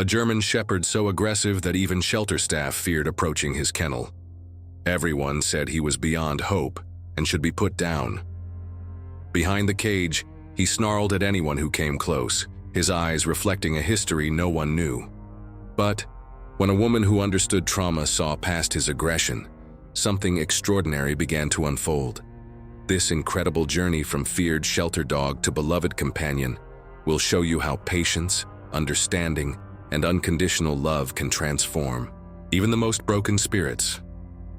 A German shepherd so aggressive that even shelter staff feared approaching his kennel. Everyone said he was beyond hope and should be put down. Behind the cage, he snarled at anyone who came close, his eyes reflecting a history no one knew. But when a woman who understood trauma saw past his aggression, something extraordinary began to unfold. This incredible journey from feared shelter dog to beloved companion will show you how patience, understanding, and unconditional love can transform even the most broken spirits.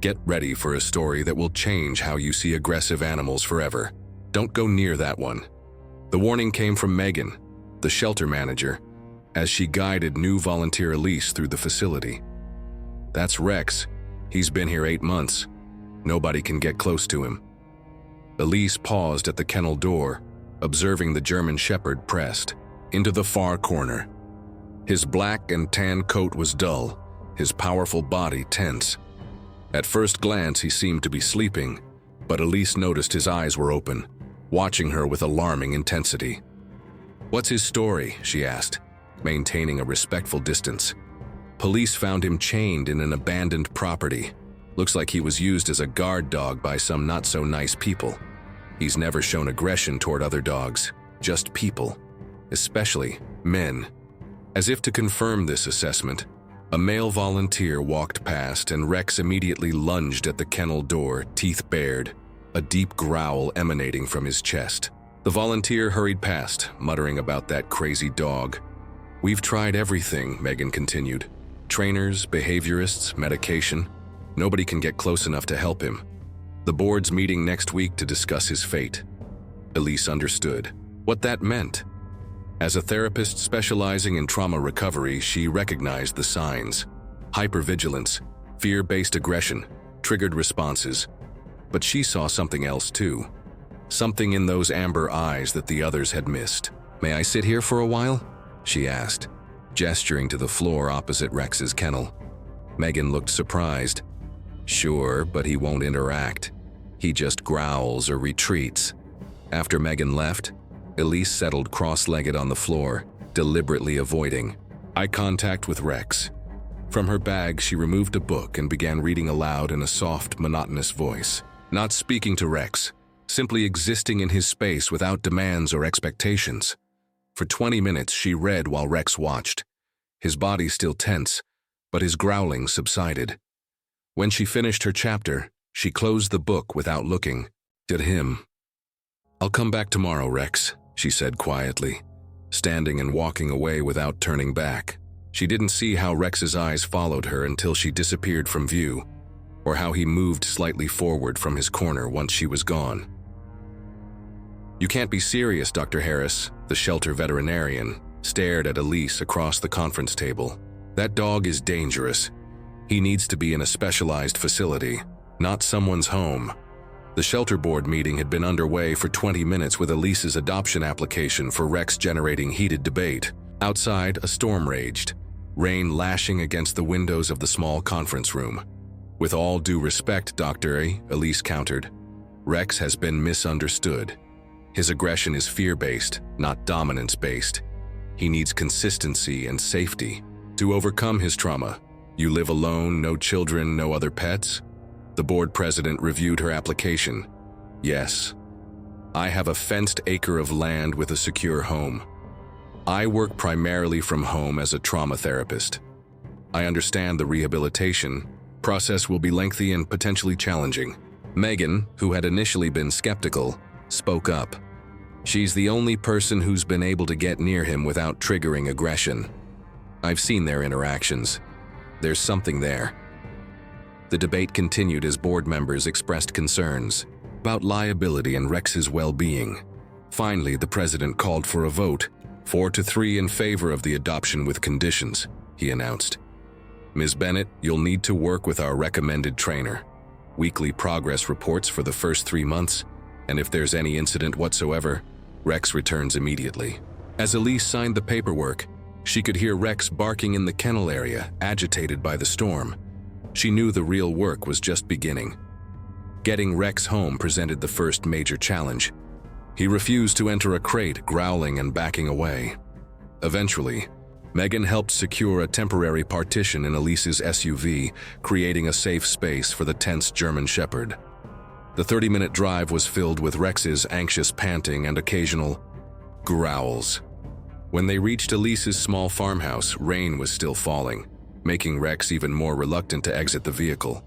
Get ready for a story that will change how you see aggressive animals forever. Don't go near that one. The warning came from Megan, the shelter manager, as she guided new volunteer Elise through the facility. That's Rex. He's been here 8 months. Nobody can get close to him. Elise paused at the kennel door, observing the German shepherd pressed into the far corner. His black and tan coat was dull, his powerful body tense. At first glance, he seemed to be sleeping, but Elise noticed his eyes were open, watching her with alarming intensity. "What's his story?" she asked, maintaining a respectful distance. "Police found him chained in an abandoned property. Looks like he was used as a guard dog by some not-so-nice people. He's never shown aggression toward other dogs, just people, especially men." As if to confirm this assessment, a male volunteer walked past and Rex immediately lunged at the kennel door, teeth bared, a deep growl emanating from his chest. The volunteer hurried past, muttering about that crazy dog. "We've tried everything," Megan continued. "Trainers, behaviorists, medication. Nobody can get close enough to help him. The board's meeting next week to discuss his fate." Elise understood what that meant. As a therapist specializing in trauma recovery, she recognized the signs: hypervigilance, fear-based aggression, triggered responses. But she saw something else too. Something in those amber eyes that the others had missed. "May I sit here for a while?" she asked, gesturing to the floor opposite Rex's kennel. Megan looked surprised. "Sure, but he won't interact. He just growls or retreats." After Megan left, Elise settled cross-legged on the floor, deliberately avoiding eye contact with Rex. From her bag, she removed a book and began reading aloud in a soft, monotonous voice. Not speaking to Rex, simply existing in his space without demands or expectations. For 20 minutes, she read while Rex watched. His body still tense, but his growling subsided. When she finished her chapter, she closed the book without looking at him. "I'll come back tomorrow, Rex," she said quietly, standing and walking away without turning back. She didn't see how Rex's eyes followed her until she disappeared from view, or how he moved slightly forward from his corner once she was gone. "You can't be serious, Dr. Harris," the shelter veterinarian stared at Elise across the conference table. "That dog is dangerous. He needs to be in a specialized facility, not someone's home." The shelter board meeting had been underway for 20 minutes with Elise's adoption application for Rex generating heated debate. Outside, a storm raged, rain lashing against the windows of the small conference room. "With all due respect, Dr. A," Elise countered, "Rex has been misunderstood. His aggression is fear-based, not dominance-based. He needs consistency and safety to overcome his trauma. You live alone, no children, no other pets?" The board president reviewed her application. "Yes. I have a fenced acre of land with a secure home. I work primarily from home as a trauma therapist. I understand the rehabilitation process will be lengthy and potentially challenging." Megan, who had initially been skeptical, spoke up. "She's the only person who's been able to get near him without triggering aggression. I've seen their interactions. There's something there." The debate continued as board members expressed concerns about liability and Rex's well-being. Finally, the president called for a vote, 4-3 in favor of the adoption with conditions, he announced. "Ms. Bennett, you'll need to work with our recommended trainer. Weekly progress reports for the first 3 months, and if there's any incident whatsoever, Rex returns immediately." As Elise signed the paperwork, she could hear Rex barking in the kennel area, agitated by the storm. She knew the real work was just beginning. Getting Rex home presented the first major challenge. He refused to enter a crate, growling and backing away. Eventually, Megan helped secure a temporary partition in Elise's SUV, creating a safe space for the tense German Shepherd. The 30-minute drive was filled with Rex's anxious panting and occasional growls. When they reached Elise's small farmhouse, rain was still falling, making Rex even more reluctant to exit the vehicle.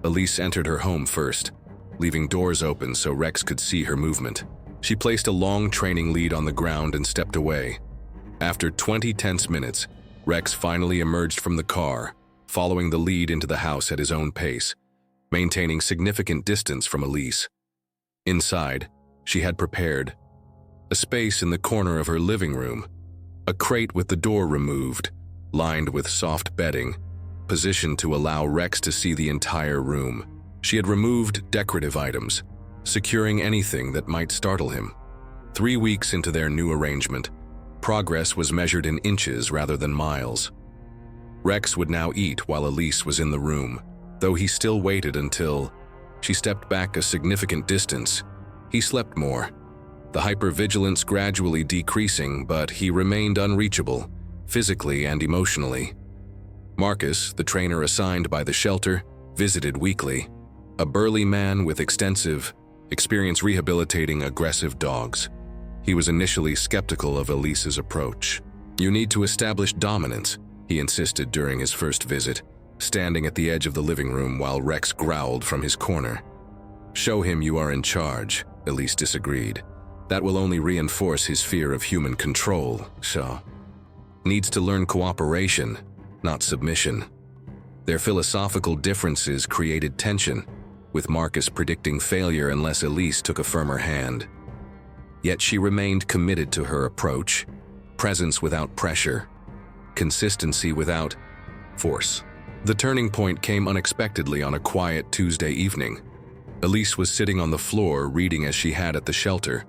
Elise entered her home first, leaving doors open so Rex could see her movement. She placed a long training lead on the ground and stepped away. After 20 tense minutes, Rex finally emerged from the car, following the lead into the house at his own pace, maintaining significant distance from Elise. Inside, she had prepared a space in the corner of her living room, a crate with the door removed, lined with soft bedding, positioned to allow Rex to see the entire room. She had removed decorative items, securing anything that might startle him. 3 weeks into their new arrangement, progress was measured in inches rather than miles. Rex would now eat while Elise was in the room, though he still waited until she stepped back a significant distance. He slept more, the hypervigilance gradually decreasing, but he remained unreachable, physically and emotionally. Marcus, the trainer assigned by the shelter, visited weekly, a burly man with extensive experience rehabilitating aggressive dogs. He was initially skeptical of Elise's approach. "You need to establish dominance," he insisted during his first visit, standing at the edge of the living room while Rex growled from his corner. "Show him you are in charge," Elise disagreed. "That will only reinforce his fear of human control, so needs to learn cooperation, not submission." Their philosophical differences created tension, with Marcus predicting failure unless Elise took a firmer hand. Yet she remained committed to her approach, presence without pressure, consistency without force. The turning point came unexpectedly on a quiet Tuesday evening. Elise was sitting on the floor reading as she had at the shelter,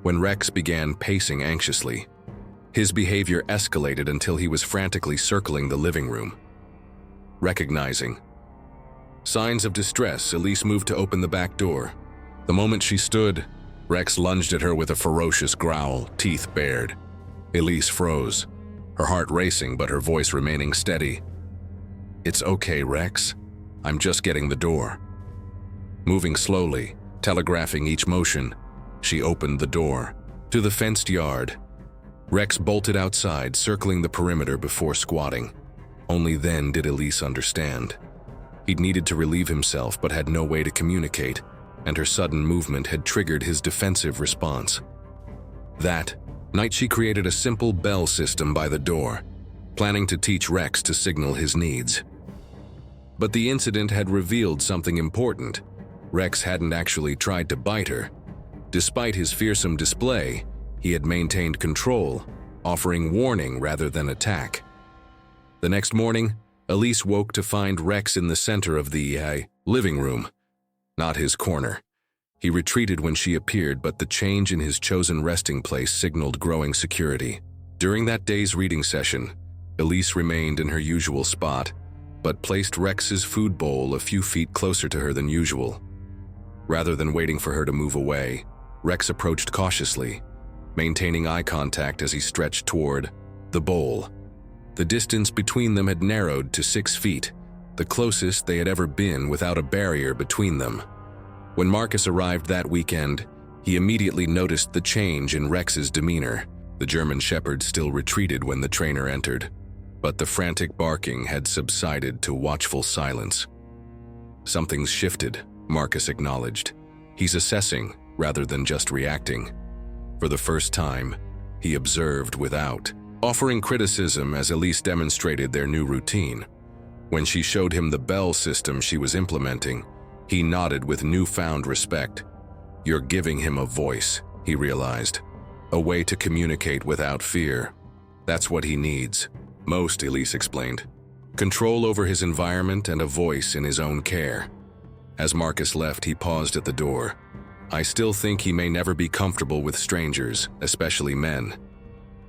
when Rex began pacing anxiously. His behavior escalated until he was frantically circling the living room. Recognizing signs of distress, Elise moved to open the back door. The moment she stood, Rex lunged at her with a ferocious growl, teeth bared. Elise froze, her heart racing but her voice remaining steady. "It's okay, Rex. I'm just getting the door." Moving slowly, telegraphing each motion, she opened the door. To the fenced yard, Rex bolted outside, circling the perimeter before squatting. Only then did Elise understand. He'd needed to relieve himself but had no way to communicate, and her sudden movement had triggered his defensive response. That night she created a simple bell system by the door, planning to teach Rex to signal his needs. But the incident had revealed something important. Rex hadn't actually tried to bite her. Despite his fearsome display, he had maintained control, offering warning rather than attack. The next morning, Elise woke to find Rex in the center of the living room, not his corner. He retreated when she appeared, but the change in his chosen resting place signaled growing security. During that day's reading session, Elise remained in her usual spot, but placed Rex's food bowl a few feet closer to her than usual. Rather than waiting for her to move away, Rex approached cautiously, maintaining eye contact as he stretched toward the bowl. The distance between them had narrowed to 6 feet, the closest they had ever been without a barrier between them. When Marcus arrived that weekend, he immediately noticed the change in Rex's demeanor. The German Shepherd still retreated when the trainer entered, but the frantic barking had subsided to watchful silence. "Something's shifted," Marcus acknowledged. "He's assessing rather than just reacting." For the first time, he observed without offering criticism as Elise demonstrated their new routine. When she showed him the bell system she was implementing, he nodded with newfound respect. "You're giving him a voice," he realized. "A way to communicate without fear. That's what he needs most," Elise explained. "Control over his environment and a voice in his own care." As Marcus left, he paused at the door. "I still think he may never be comfortable with strangers, especially men.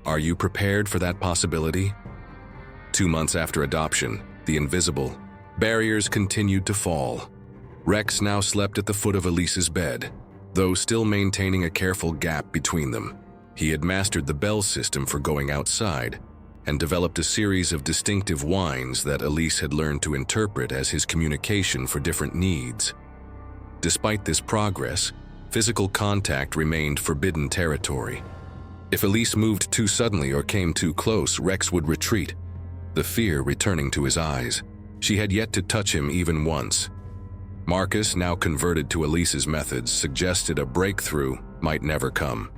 Are you prepared for that possibility?" 2 months after adoption, the invisible barriers continued to fall. Rex now slept at the foot of Elise's bed, though still maintaining a careful gap between them. He had mastered the bell system for going outside, and developed a series of distinctive whines that Elise had learned to interpret as his communication for different needs. Despite this progress, physical contact remained forbidden territory. If Elise moved too suddenly or came too close, Rex would retreat, the fear returning to his eyes. She had yet to touch him even once. Marcus, now converted to Elise's methods, suggested a breakthrough might never come.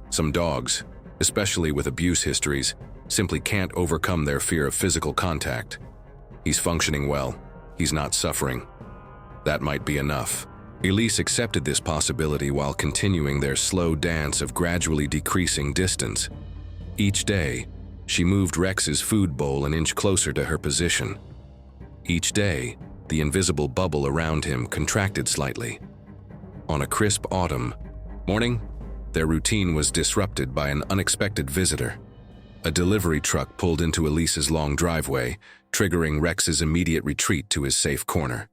Some dogs, especially with abuse histories, simply can't overcome their fear of physical contact. He's functioning well. He's not suffering. That might be enough. Elise accepted this possibility while continuing their slow dance of gradually decreasing distance. Each day, she moved Rex's food bowl an inch closer to her position. Each day, the invisible bubble around him contracted slightly. On a crisp autumn morning, their routine was disrupted by an unexpected visitor. A delivery truck pulled into Elise's long driveway, triggering Rex's immediate retreat to his safe corner.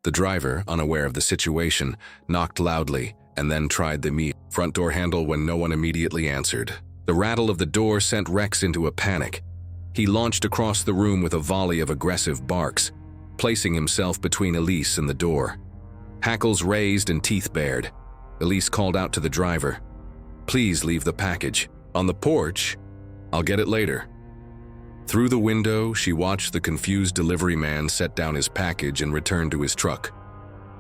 The driver, unaware of the situation, knocked loudly and then tried the front door handle when no one immediately answered. The rattle of the door sent Rex into a panic. He launched across the room with a volley of aggressive barks, placing himself between Elise and the door. Hackles raised and teeth bared. Elise called out to the driver, "Please leave the package. On the porch. I'll get it later." Through the window, she watched the confused delivery man set down his package and return to his truck.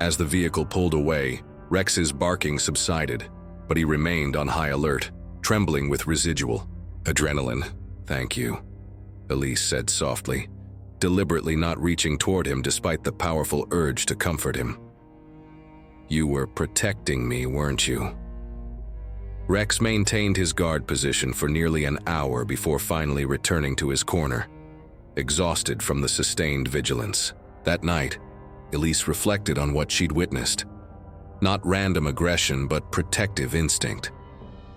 As the vehicle pulled away, Rex's barking subsided, but he remained on high alert, trembling with residual adrenaline. "Thank you," Elise said softly, deliberately not reaching toward him despite the powerful urge to comfort him. "You were protecting me, weren't you?" Rex maintained his guard position for nearly an hour before finally returning to his corner, exhausted from the sustained vigilance. That night, Elise reflected on what she'd witnessed. Not random aggression, but protective instinct.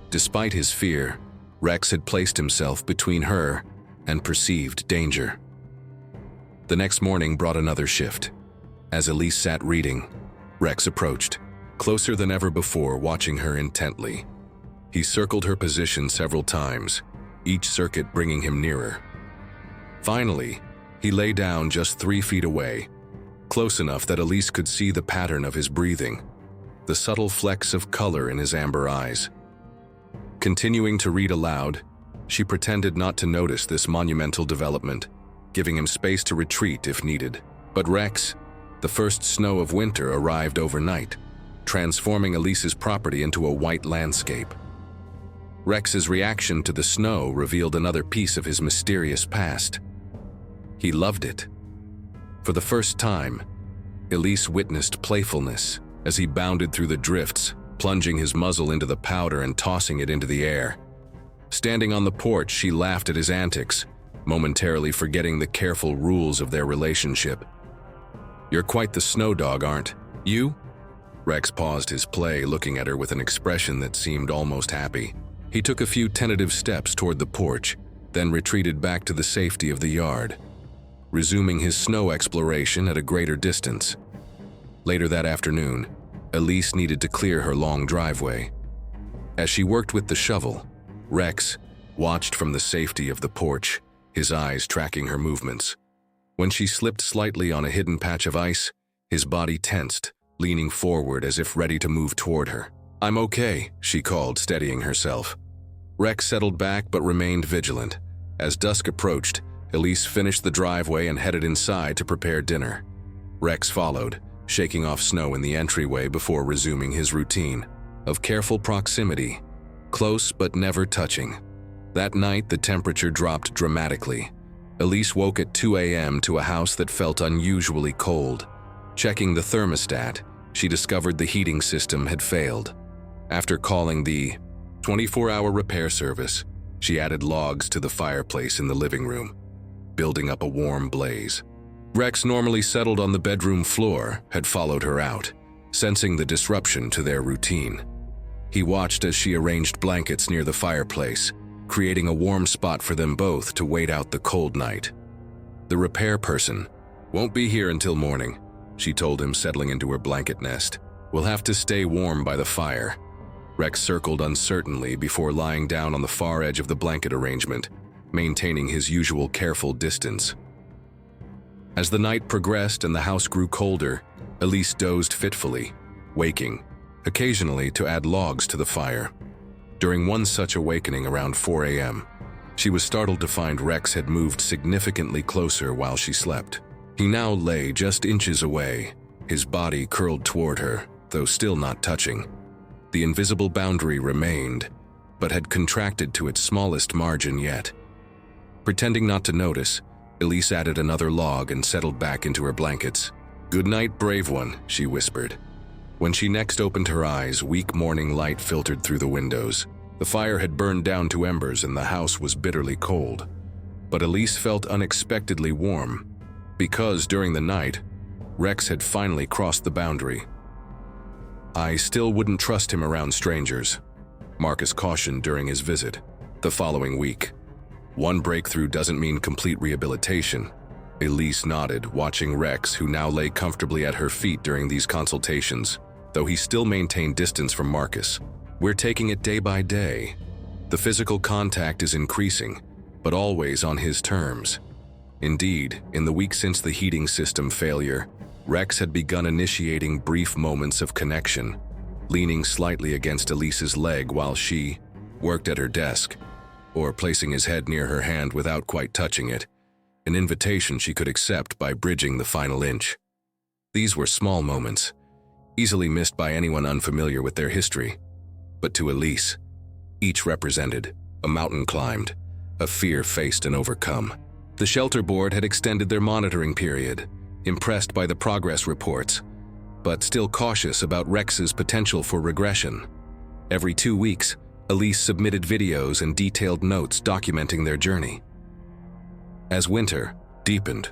Despite his fear, Rex had placed himself between her and perceived danger. The next morning brought another shift. As Elise sat reading, Rex approached, closer than ever before, watching her intently. He circled her position several times, each circuit bringing him nearer. Finally, he lay down just 3 feet away, close enough that Elise could see the pattern of his breathing, the subtle flecks of color in his amber eyes. Continuing to read aloud, she pretended not to notice this monumental development, giving him space to retreat if needed. But Rex, the first snow of winter, arrived overnight, transforming Elise's property into a white landscape. Rex's reaction to the snow revealed another piece of his mysterious past. He loved it. For the first time, Elise witnessed playfulness as he bounded through the drifts, plunging his muzzle into the powder and tossing it into the air. Standing on the porch, she laughed at his antics, momentarily forgetting the careful rules of their relationship. "You're quite the snow dog, aren't you?" Rex paused his play, looking at her with an expression that seemed almost happy. He took a few tentative steps toward the porch, then retreated back to the safety of the yard, resuming his snow exploration at a greater distance. Later that afternoon, Elise needed to clear her long driveway. As she worked with the shovel, Rex watched from the safety of the porch, his eyes tracking her movements. When she slipped slightly on a hidden patch of ice, his body tensed, leaning forward as if ready to move toward her. "I'm okay," she called, steadying herself. Rex settled back but remained vigilant. As dusk approached, Elise finished the driveway and headed inside to prepare dinner. Rex followed, shaking off snow in the entryway before resuming his routine of careful proximity, close but never touching. That night, the temperature dropped dramatically. Elise woke at 2 a.m. to a house that felt unusually cold. Checking the thermostat, she discovered the heating system had failed. After calling the 24-hour repair service, she added logs to the fireplace in the living room, building up a warm blaze. Rex, normally settled on the bedroom floor, had followed her out, sensing the disruption to their routine. He watched as she arranged blankets near the fireplace, creating a warm spot for them both to wait out the cold night. "The repair person won't be here until morning," she told him, settling into her blanket nest. "We'll have to stay warm by the fire." Rex circled uncertainly before lying down on the far edge of the blanket arrangement, maintaining his usual careful distance. As the night progressed and the house grew colder, Elise dozed fitfully, waking, occasionally to add logs to the fire. During one such awakening around 4 a.m., she was startled to find Rex had moved significantly closer while she slept. He now lay just inches away, his body curled toward her, though still not touching. The invisible boundary remained, but had contracted to its smallest margin yet. Pretending not to notice, Elise added another log and settled back into her blankets. "Good night, brave one," she whispered. When she next opened her eyes, weak morning light filtered through the windows. The fire had burned down to embers and the house was bitterly cold. But Elise felt unexpectedly warm, because during the night, Rex had finally crossed the boundary. "I still wouldn't trust him around strangers," Marcus cautioned during his visit. The following week, one breakthrough doesn't mean complete rehabilitation. Elise nodded, watching Rex, who now lay comfortably at her feet during these consultations, though he still maintained distance from Marcus. "We're taking it day by day. The physical contact is increasing, but always on his terms." Indeed, in the week since the heating system failure, Rex had begun initiating brief moments of connection, leaning slightly against Elise's leg while she worked at her desk, or placing his head near her hand without quite touching it, an invitation she could accept by bridging the final inch. These were small moments, easily missed by anyone unfamiliar with their history. But to Elise, each represented a mountain climbed, a fear faced and overcome. The shelter board had extended their monitoring period, impressed by the progress reports, but still cautious about Rex's potential for regression. Every 2 weeks, Elise submitted videos and detailed notes documenting their journey. As winter deepened,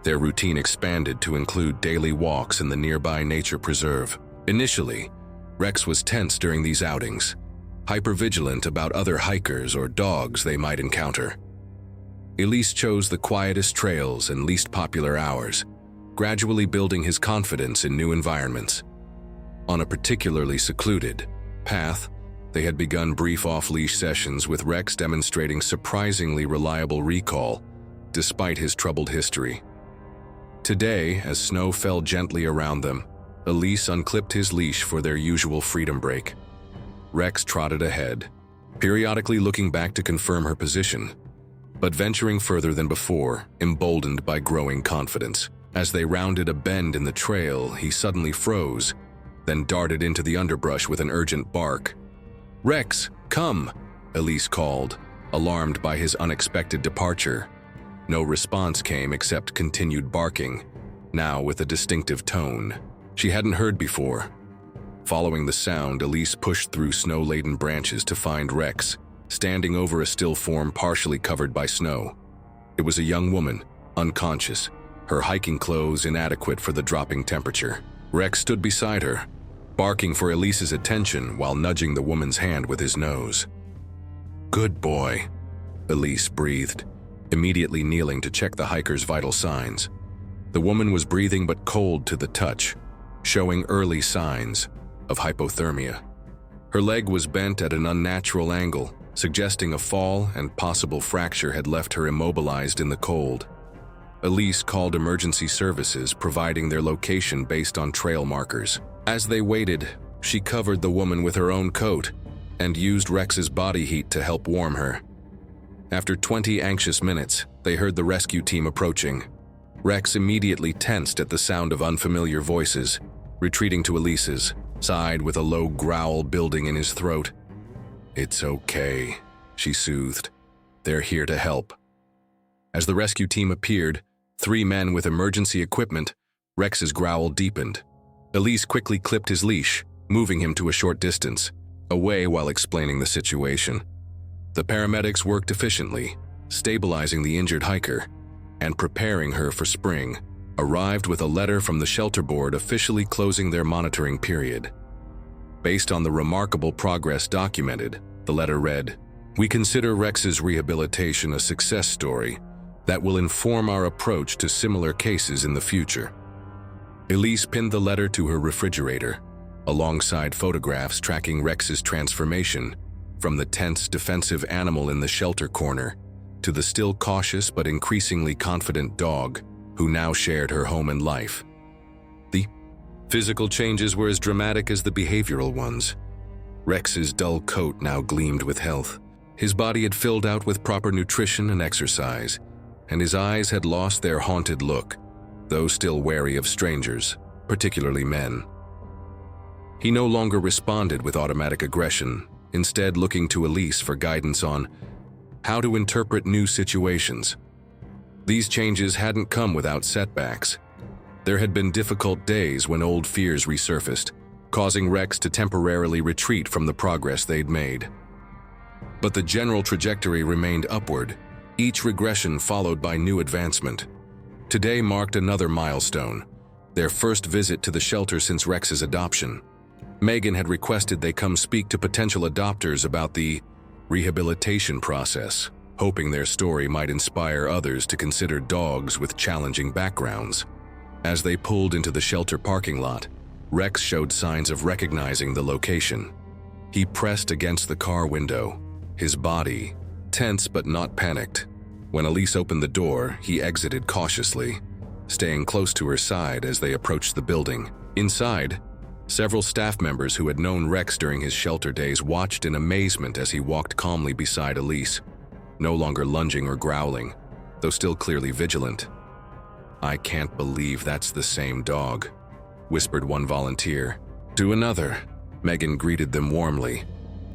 their routine expanded to include daily walks in the nearby nature preserve. Initially, Rex was tense during these outings, hypervigilant about other hikers or dogs they might encounter. Elise chose the quietest trails and least popular hours, gradually building his confidence in new environments. On a particularly secluded path, they had begun brief off-leash sessions with Rex demonstrating surprisingly reliable recall, despite his troubled history. Today, as snow fell gently around them, Elise unclipped his leash for their usual freedom break. Rex trotted ahead, periodically looking back to confirm her position, but venturing further than before, emboldened by growing confidence. As they rounded a bend in the trail, he suddenly froze, then darted into the underbrush with an urgent bark. "Rex, come!" Elise called, alarmed by his unexpected departure. No response came except continued barking, now with a distinctive tone she hadn't heard before. Following the sound, Elise pushed through snow-laden branches to find Rex, standing over a still form partially covered by snow. It was a young woman, unconscious, her hiking clothes inadequate for the dropping temperature. Rex stood beside her, barking for Elise's attention while nudging the woman's hand with his nose. "Good boy," Elise breathed, immediately kneeling to check the hiker's vital signs. The woman was breathing but cold to the touch, showing early signs of hypothermia. Her leg was bent at an unnatural angle, suggesting a fall and possible fracture had left her immobilized in the cold. Elise called emergency services, providing their location based on trail markers. As they waited, she covered the woman with her own coat and used Rex's body heat to help warm her. After 20 anxious minutes, they heard the rescue team approaching. Rex immediately tensed at the sound of unfamiliar voices, retreating to Elise's side with a low growl building in his throat. "It's okay," she soothed. "They're here to help." As the rescue team appeared, 3 men with emergency equipment, Rex's growl deepened. Elise quickly clipped his leash, moving him to a short distance, away while explaining the situation. The paramedics worked efficiently, stabilizing the injured hiker and preparing her for spring, arrived with a letter from the shelter board officially closing their monitoring period. Based on the remarkable progress documented, the letter read, "We consider Rex's rehabilitation a success story that will inform our approach to similar cases in the future." Elise pinned the letter to her refrigerator, alongside photographs tracking Rex's transformation from the tense, defensive animal in the shelter corner to the still cautious but increasingly confident dog who now shared her home and life. The physical changes were as dramatic as the behavioral ones. Rex's dull coat now gleamed with health. His body had filled out with proper nutrition and exercise, and his eyes had lost their haunted look, though still wary of strangers, particularly men. He no longer responded with automatic aggression, instead looking to Elise for guidance on how to interpret new situations. These changes hadn't come without setbacks. There had been difficult days when old fears resurfaced, causing Rex to temporarily retreat from the progress they'd made. But the general trajectory remained upward, each regression followed by new advancement. Today marked another milestone, their first visit to the shelter since Rex's adoption. Megan had requested they come speak to potential adopters about the rehabilitation process, hoping their story might inspire others to consider dogs with challenging backgrounds. As they pulled into the shelter parking lot, Rex showed signs of recognizing the location. He pressed against the car window, his body tense but not panicked. When Elise opened the door, he exited cautiously, staying close to her side as they approached the building. Inside, several staff members who had known Rex during his shelter days watched in amazement as he walked calmly beside Elise, no longer lunging or growling, though still clearly vigilant. "I can't believe that's the same dog," whispered one volunteer. To another, Megan greeted them warmly,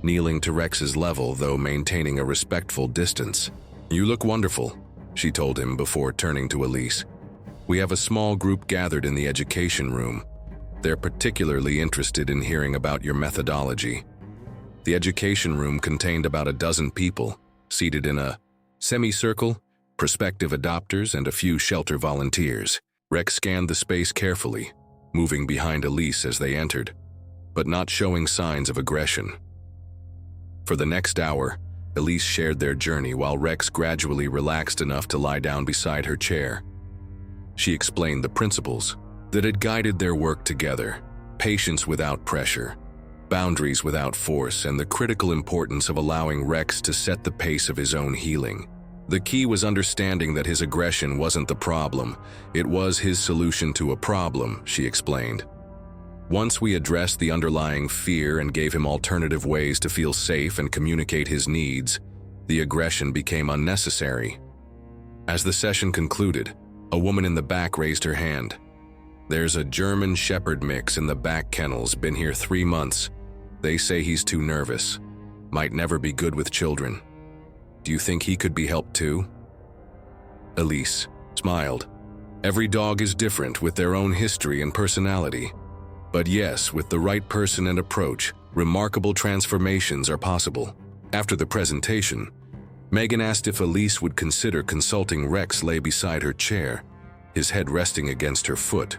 kneeling to Rex's level though maintaining a respectful distance. "You look wonderful," she told him before turning to Elise. "We have a small group gathered in the education room. They're particularly interested in hearing about your methodology." The education room contained about a dozen people, seated in a semicircle, prospective adopters and a few shelter volunteers. Rex scanned the space carefully, moving behind Elise as they entered, but not showing signs of aggression. For the next hour, Elise shared their journey while Rex gradually relaxed enough to lie down beside her chair. She explained the principles that had guided their work together: patience without pressure, boundaries without force, and the critical importance of allowing Rex to set the pace of his own healing. The key was understanding that his aggression wasn't the problem, it was his solution to a problem, she explained. Once we addressed the underlying fear and gave him alternative ways to feel safe and communicate his needs, the aggression became unnecessary. As the session concluded, a woman in the back raised her hand. "There's a German Shepherd mix in the back kennels, been here 3 months. They say he's too nervous. Might never be good with children. Do you think he could be helped too?" Elise smiled. "Every dog is different with their own history and personality. But yes, with the right person and approach, remarkable transformations are possible." After the presentation, Megan asked if Elise would consider consulting. Rex lay beside her chair, his head resting against her foot.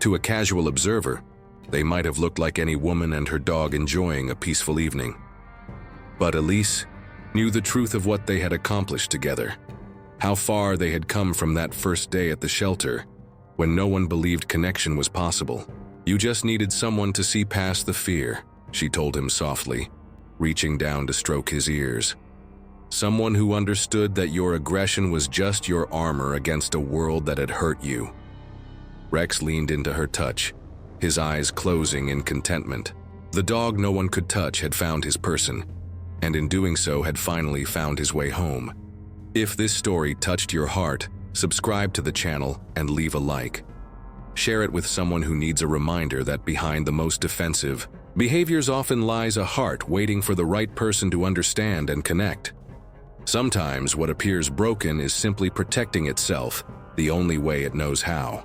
To a casual observer, they might have looked like any woman and her dog enjoying a peaceful evening. But Elise knew the truth of what they had accomplished together, how far they had come from that first day at the shelter, when no one believed connection was possible. "You just needed someone to see past the fear," she told him softly, reaching down to stroke his ears. "Someone who understood that your aggression was just your armor against a world that had hurt you." Rex leaned into her touch, his eyes closing in contentment. The dog no one could touch had found his person, and in doing so had finally found his way home. If this story touched your heart, subscribe to the channel and leave a like. Share it with someone who needs a reminder that behind the most defensive behaviors often lies a heart waiting for the right person to understand and connect. Sometimes what appears broken is simply protecting itself the only way it knows how.